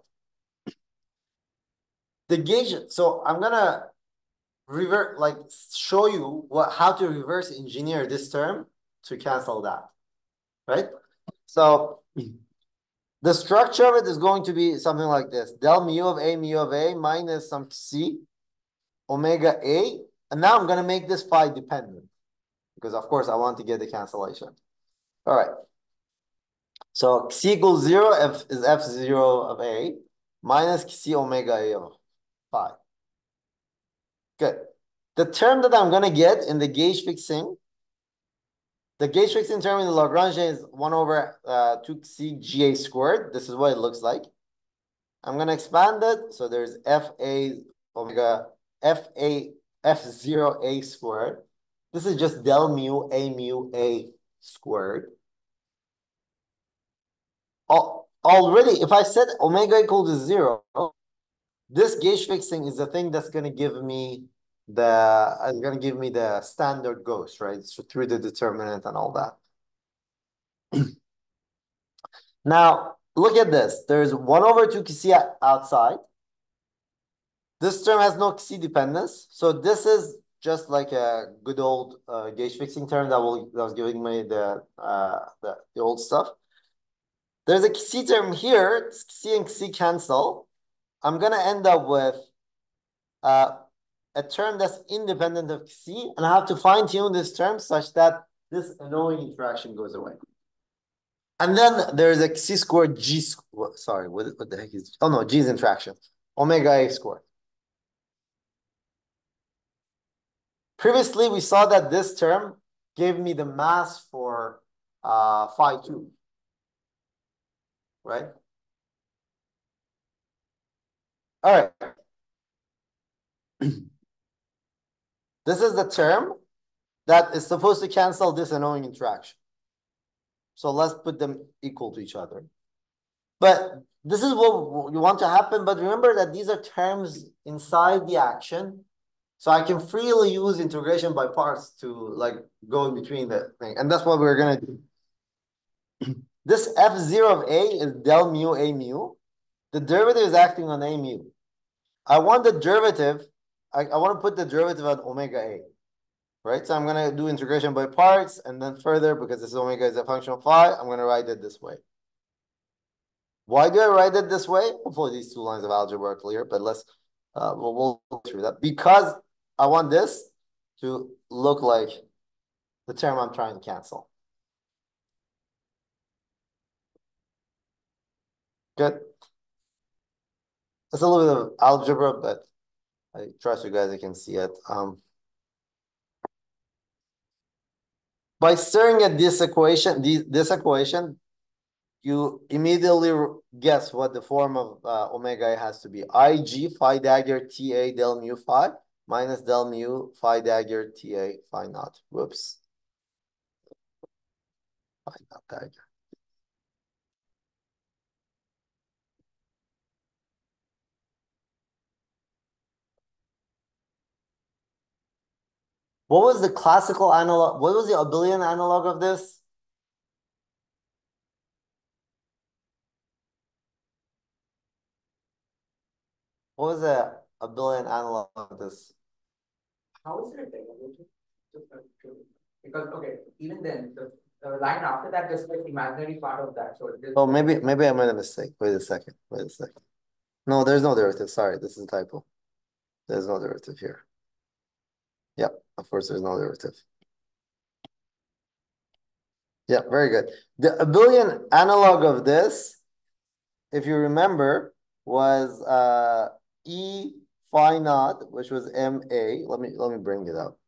The gauge, so I'm going to show you how to reverse engineer this term to cancel that, right? So the structure of it is going to be something like this. Del mu of A minus some C omega A. And now I'm going to make this phi dependent because, of course, I want to get the cancellation. All right. So C equals 0, F is F0 of A minus C omega A of phi. Good. The term that I'm going to get in the gauge fixing, the gauge fixing term in the Lagrangian is 1 over 2C GA squared. This is what it looks like. I'm going to expand it. So there's FA omega F0 A squared. This is just del mu A squared. Already, if I set omega equal to 0, this gauge fixing is the thing that's going to give me the standard ghost, right? So through the determinant and all that. Now, look at this. There's 1 over 2 Kc outside. This term has no Kc dependence. So this is just like a good old gauge fixing term that was giving me the old stuff. There's a Kc term here. Kc and Kc cancel. I'm going to end up with a term that's independent of Kc, and I have to fine tune this term such that this annoying interaction goes away. And then there's a Kc squared G squared. Sorry, what the heck is, oh no, G is interaction. Omega A squared. Previously, we saw that this term gave me the mass for phi 2, right? All right. This is the term that is supposed to cancel this annoying interaction. So let's put them equal to each other. But this is what you want to happen. But remember that these are terms inside the action. So I can freely use integration by parts to like go in between the thing. And that's what we're going to do. This F0 of A is del mu A mu. The derivative is acting on A mu. I want the derivative. I want to put the derivative on omega A. Right? So I'm going to do integration by parts. And then further, because this omega is a function of phi, I'm going to write it this way. Why do I write it this way? Hopefully these 2 lines of algebra are clear, but we'll go through that. Because I want this to look like the term I'm trying to cancel. Good. It's a little bit of algebra, but I trust you guys can see it. By staring at this equation, you immediately guess what the form of omega has to be. IG phi dagger TA del mu phi minus del mu phi dagger TA phi naught. Whoops. Phi naught dagger. What was the classical analog? What was the abelian analog of this? What was the abelian analog of this? How is it a derivative? Because okay, even then the line after that just like imaginary part of that. So Oh, maybe I made a mistake. Wait a second. No, there's no derivative. Sorry, this is a typo. There's no derivative here. Yep, of course there's no derivative. Yeah, very good. The abelian analog of this, if you remember, was E phi naught, which was MA. Let me bring it up.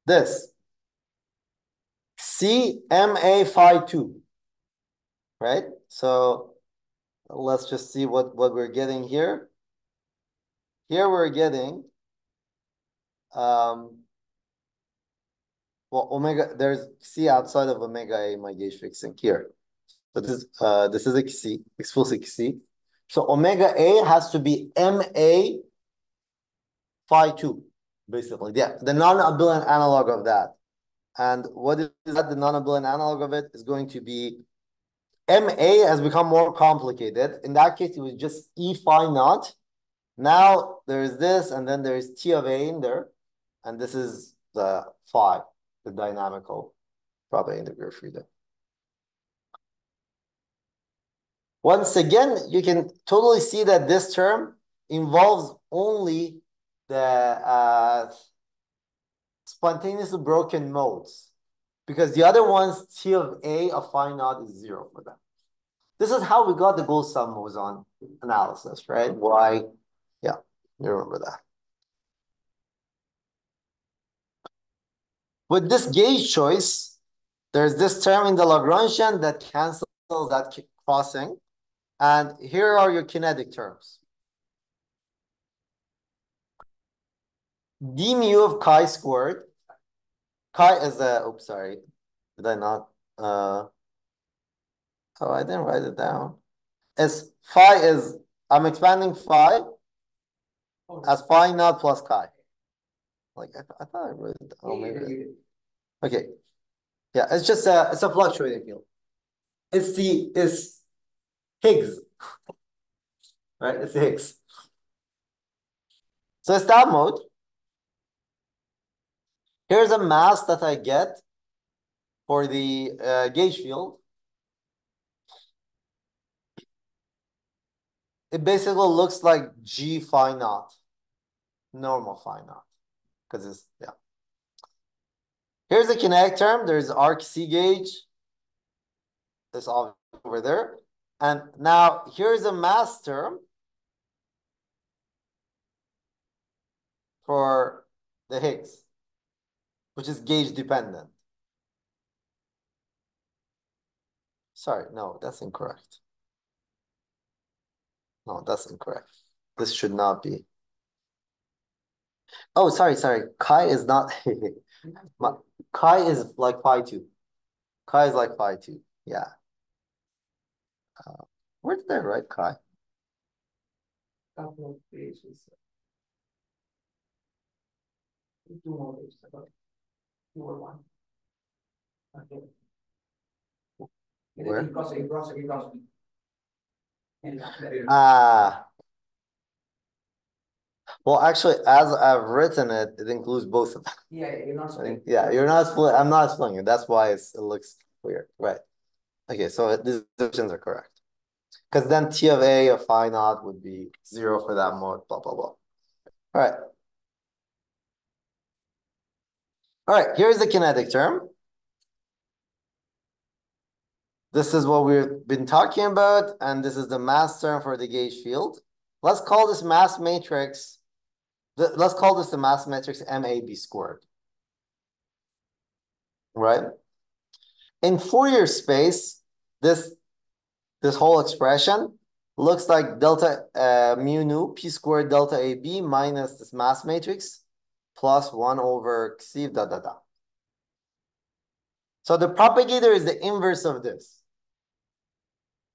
This CMA phi 2, right? So let's just see what we're getting here. Here we're getting well, omega, there's C outside of omega A, my gauge fixing here. So this is XC, explicit XC. So omega A has to be MA phi 2, basically. Yeah, the non-abelian analog of that. And what is that? The non-abelian analog of it is going to be MA has become more complicated. In that case, it was just E phi naught. Now there's this, and then there's T of A in there. And this is the phi, the dynamical proper integer freedom. Once again, you can totally see that this term involves only the spontaneously broken modes, because the other ones, T of A of phi naught is 0 for them. This is how we got the gold sum boson analysis, right? Why? Yeah, you remember that. With this gauge choice, there's this term in the Lagrangian that cancels that crossing. And here are your kinetic terms. D mu of chi squared. Chi is a, oops, sorry. Did I not? Oh, I didn't write it down. As phi is, I'm expanding phi as phi naught plus chi. Like, I thought I wrote it. Oh, maybe. Okay. Yeah, it's just it's a fluctuating field. It's Higgs, right? It's Higgs. So it's that mode. Here's a mass that I get for the gauge field. It basically looks like G phi naught, normal phi naught, because it's, yeah. Here's the kinetic term. There's arc C gauge. This all over there. And now here's a mass term for the Higgs, which is gauge dependent. Sorry, no, that's incorrect. No, that's incorrect. This should not be. Oh, sorry. Chi is not. Chi is like phi 2. Chi is like phi 2. Yeah. Where did I write chi? Couple of pages. 2 more pages about 2 or 1. Okay. Where? Cross. Ah. Well, actually, as I've written it, it includes both of them. Yeah, you're not splitting. Yeah, you're not split. I'm not splitting it. That's why it looks weird, right? Okay, so these divisions are correct. Because then T of A of phi naught would be 0 for that mode, blah, blah, blah. All right. All right, here's the kinetic term. This is what we've been talking about, and this is the mass term for the gauge field. Let's call this mass matrix, let's call this the mass matrix MAB squared, right? In Fourier space, this whole expression looks like delta mu nu p squared delta AB minus this mass matrix plus 1 over xi da da da. So the propagator is the inverse of this.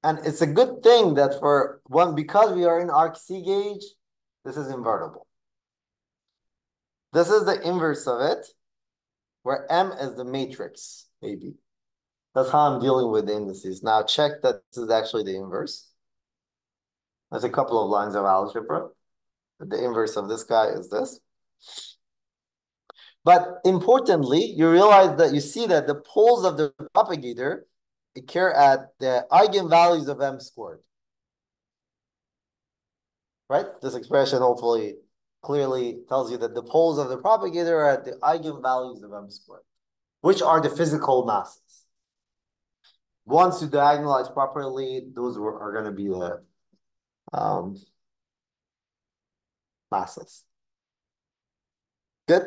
And it's a good thing that for one, because we are in arc C gauge, this is invertible. This is the inverse of it, where M is the matrix, AB. That's how I'm dealing with the indices. Now check that this is actually the inverse. There's a couple of lines of algebra. The inverse of this guy is this. But importantly, you realize that you see that the poles of the propagator occur at the eigenvalues of M squared. Right? This expression hopefully clearly tells you that the poles of the propagator are at the eigenvalues of M squared, which are the physical masses. Once you diagonalize properly, those are going to be the masses. Good?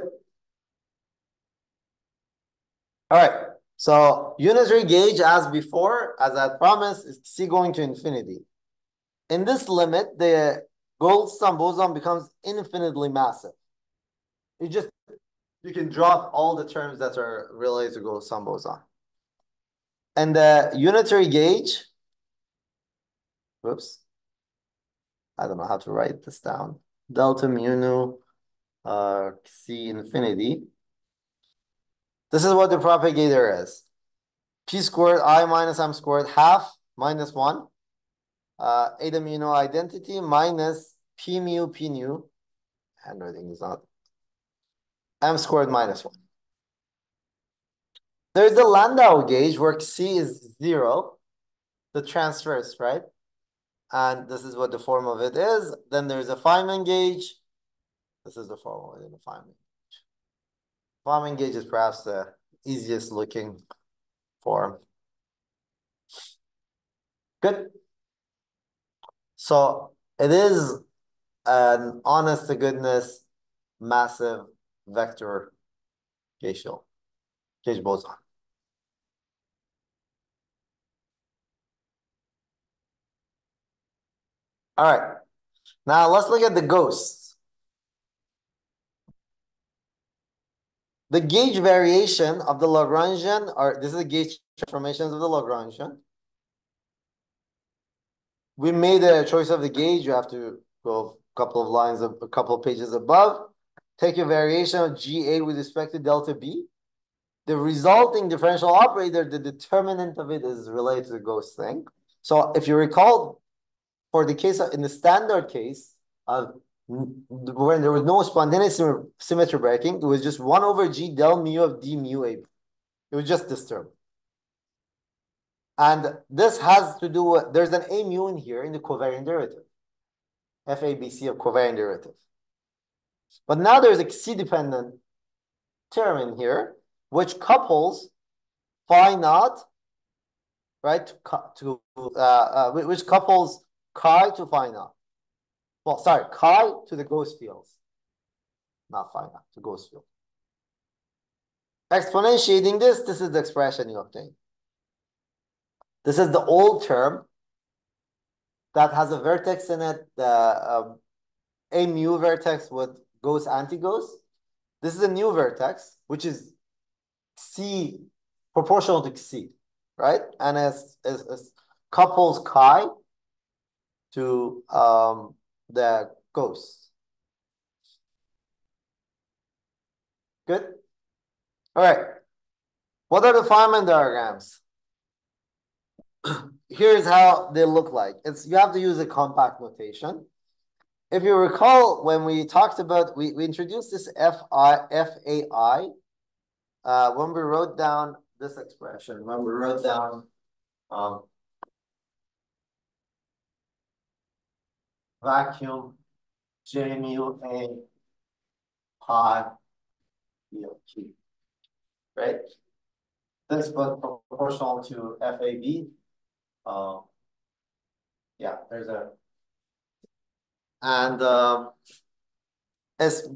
All right. So unitary gauge, as before, as I promised, is C going to infinity. In this limit, the Goldstone boson becomes infinitely massive. You can drop all the terms that are related to Goldstone boson. And the unitary gauge, whoops, I don't know how to write this down. Delta mu nu C infinity. This is what the propagator is. P squared I minus M squared half minus 1. Eta mu nu identity minus P mu P nu. Handwriting is not. M squared minus 1. There's the Landau gauge where C is 0. The transverse, right? And this is what the form of it is. Then there's a Feynman gauge. This is the form of it in the Feynman gauge. Feynman gauge is perhaps the easiest looking form. Good. So it is an honest to goodness massive vector gauge boson. All right. Now let's look at the ghosts. The gauge variation of the Lagrangian, or this is the gauge transformations of the Lagrangian. We made a choice of the gauge. You have to go a couple of lines, a couple of pages above. Take your variation of GA with respect to delta B. The resulting differential operator, the determinant of it is related to the ghost thing. So if you recall, for the case in the standard case of when there was no spontaneous symmetry breaking, it was just 1 over G del mu of D mu AB. It was just this term. And this has to do with, there's an A mu in here in the covariant derivative. FABC of covariant derivative. But now there's a C-dependent term in here, which couples phi naught, right, which couples chi to phi naught. Well, sorry, chi to the ghost fields, not phi naught, to ghost field. Exponentiating this is the expression you obtain. This is the old term that has a vertex in it, the a mu vertex with ghost anti-ghost. This is a new vertex, which is C proportional to C, right? And as couples chi to the ghost. Good? All right. What are the Feynman diagrams? Here's how they look like. You have to use a compact notation. if you recall, when we talked about, we introduced this FAI when we wrote down this expression, when we wrote down vacuum J mu A pi Q, right? This was proportional to FAB. Yeah, there's a, and it's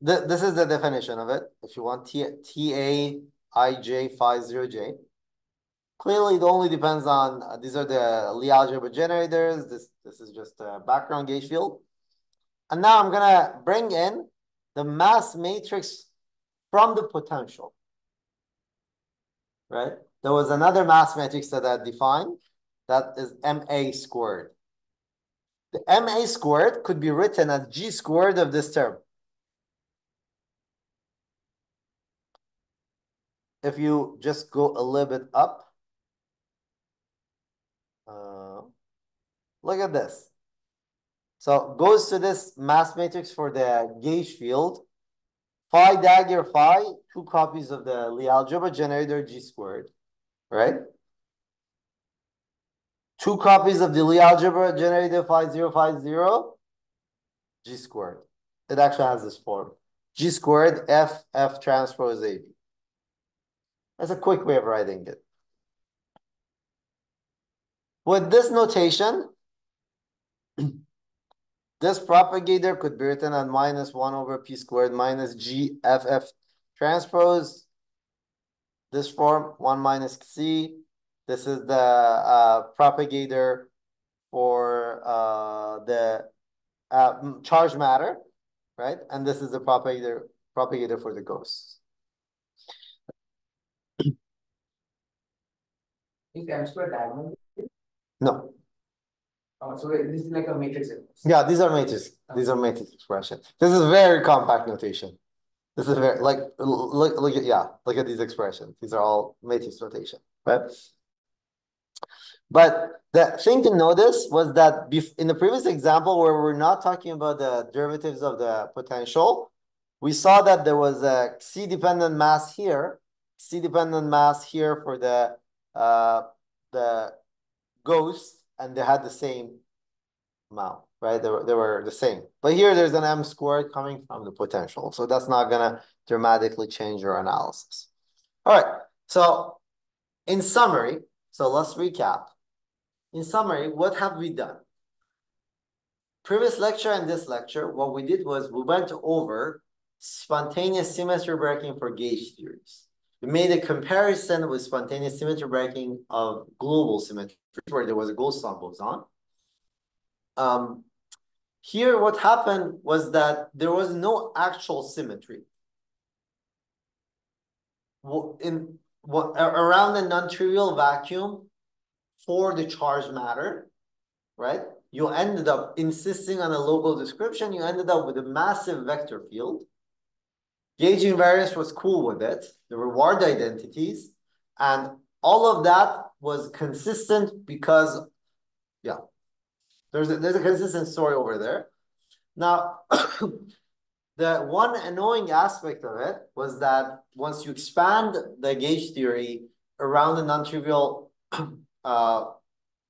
this is the definition of it. If you want TAIJ phi 0J. Clearly, it only depends on these are the Lie algebra generators. This is just a background gauge field. And now I'm gonna bring in the mass matrix from the potential. Right? There was another mass matrix that I defined that is MA squared. The MA squared could be written as G squared of this term. If you just go a little bit up, look at this. So it goes to this mass matrix for the gauge field. Phi dagger phi, 2 copies of the Lie algebra generator G squared, right? 2 copies of the Lie algebra generator phi 0 phi 0 G squared. It actually has this form. G squared F transpose AB. That's a quick way of writing it. With this notation, this propagator could be written as -1 over P squared minus G FF transpose. This form, 1 minus C. This is the propagator for the charged matter, right? And this is the propagator for the ghosts. Is M squared diagonal? No. So this is like a matrix. Yeah, these are matrix. These are matrix expressions. This is very compact notation. This is very like look at these expressions. These are all matrix notation, right? But the thing to notice was that in the previous example where we're not talking about the derivatives of the potential, we saw that there was a C-dependent mass here, C-dependent mass here for the ghost, and they had the same amount, right? They were the same. But here there's an M squared coming from the potential. So that's not gonna dramatically change your analysis. All right, so in summary, so let's recap. In summary, what have we done? Previous lecture and this lecture, what we did was we went over spontaneous symmetry breaking for gauge theories. We made a comparison with spontaneous symmetry breaking of global symmetry, where there was a Goldstone boson. Here, what happened was that there was no actual symmetry. Around the non-trivial vacuum for the charged matter, right? You ended up insisting on a local description. You ended up with a massive vector field. Gauge invariance was cool with it. There were ward identities. And all of that was consistent because, yeah, there's a consistent story over there. Now, the one annoying aspect of it was that once you expand the gauge theory around the non-trivial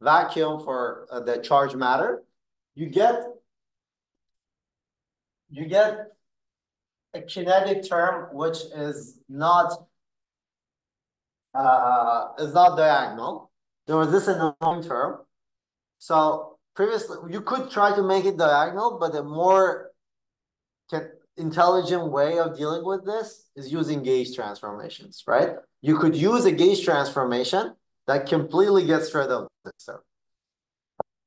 vacuum for the charged matter, you get a kinetic term which is not diagonal. There was this annoying term. So previously, you could try to make it diagonal, but a more intelligent way of dealing with this is using gauge transformations, right? You could use a gauge transformation that completely gets rid of this term.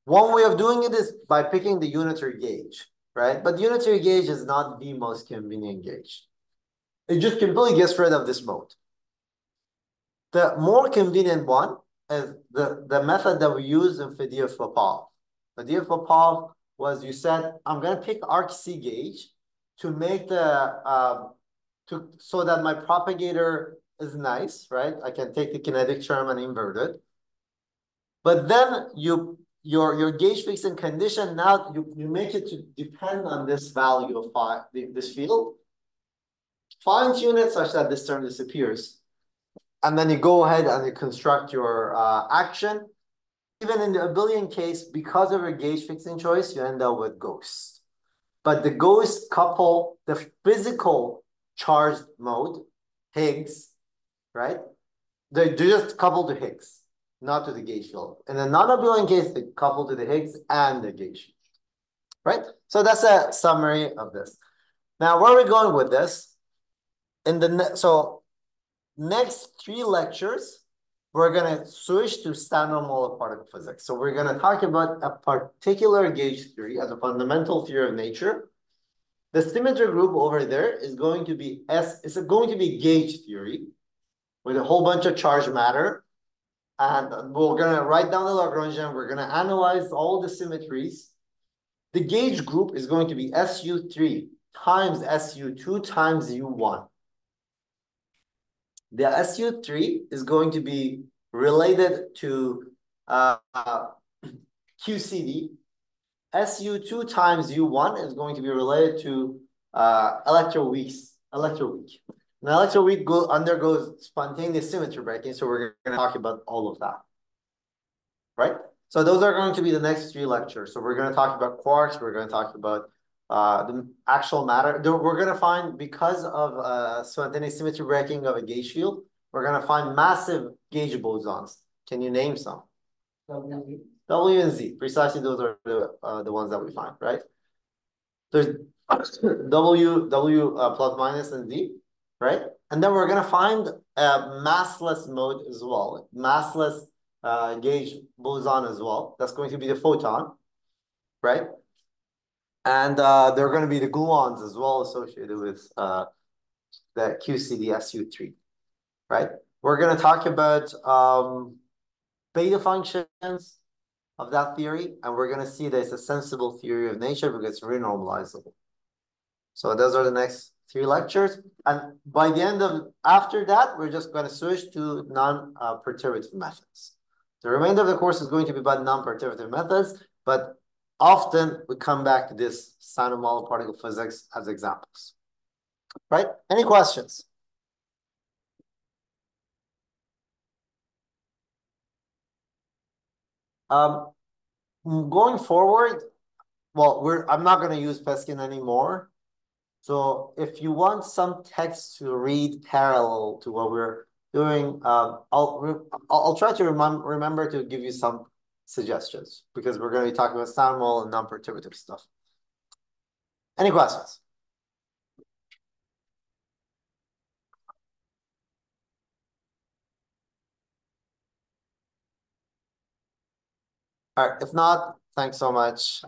One way of doing it is by picking the unitary gauge, right? But unitary gauge is not the most convenient gauge. It just completely gets rid of this mode. The more convenient one is the method that we use in Faddeev-Popov. Faddeev-Popov was, you said, I'm going to pick arc C gauge to make the, so that my propagator is nice, right? I can take the kinetic term and invert it. But then you your gauge fixing condition, now you make it to depend on this value of phi, this field. Fine tune it such that this term disappears. And then you go ahead and you construct your action. Even in the abelian case, because of your gauge fixing choice, you end up with ghosts. But the ghosts couple the physical charged mode, Higgs, right? They just couple to Higgs, not to the gauge field. In the non-abelian case, they couple to the Higgs and the gauge field, right? So that's a summary of this. Now, where are we going with this? So next 3 lectures, we're going to switch to standard model of particle physics. So we're going to talk about a particular gauge theory as a fundamental theory of nature. The symmetry group over there is going to be it's going to be gauge theory with a whole bunch of charged matter. And we're going to write down the Lagrangian. We're going to analyze all the symmetries. The gauge group is going to be SU3 times SU2 times U1. The SU3 is going to be related to QCD. SU2 times U1 is going to be related to electroweak. An electroweak undergoes spontaneous symmetry breaking, so we're going to talk about all of that, right? So those are going to be the next 3 lectures. So we're going to talk about quarks. We're going to talk about the actual matter. We're going to find, because of spontaneous symmetry breaking of a gauge field, we're going to find massive gauge bosons. Can you name some? W and Z. Precisely, those are the ones that we find, right? There's W plus minus and Z, right? And then we're going to find a massless mode as well, massless gauge boson as well. That's going to be the photon, right? And there are going to be the gluons as well associated with the QCD-SU3, right? We're going to talk about beta functions of that theory, and we're going to see that it's a sensible theory of nature because it's renormalizable. So those are the next 3 lectures. And by the end of, after that, we're just going to switch to non-perturbative methods. The remainder of the course is going to be about non-perturbative methods, but often we come back to this standard model particle physics as examples. Right? Any questions? Going forward, well, I'm not going to use Peskin anymore. So if you want some text to read parallel to what we're doing, I'll try to remember to give you some suggestions because we're going to be talking about standard model and non-perturbative stuff. Any questions? All right. If not, thanks so much.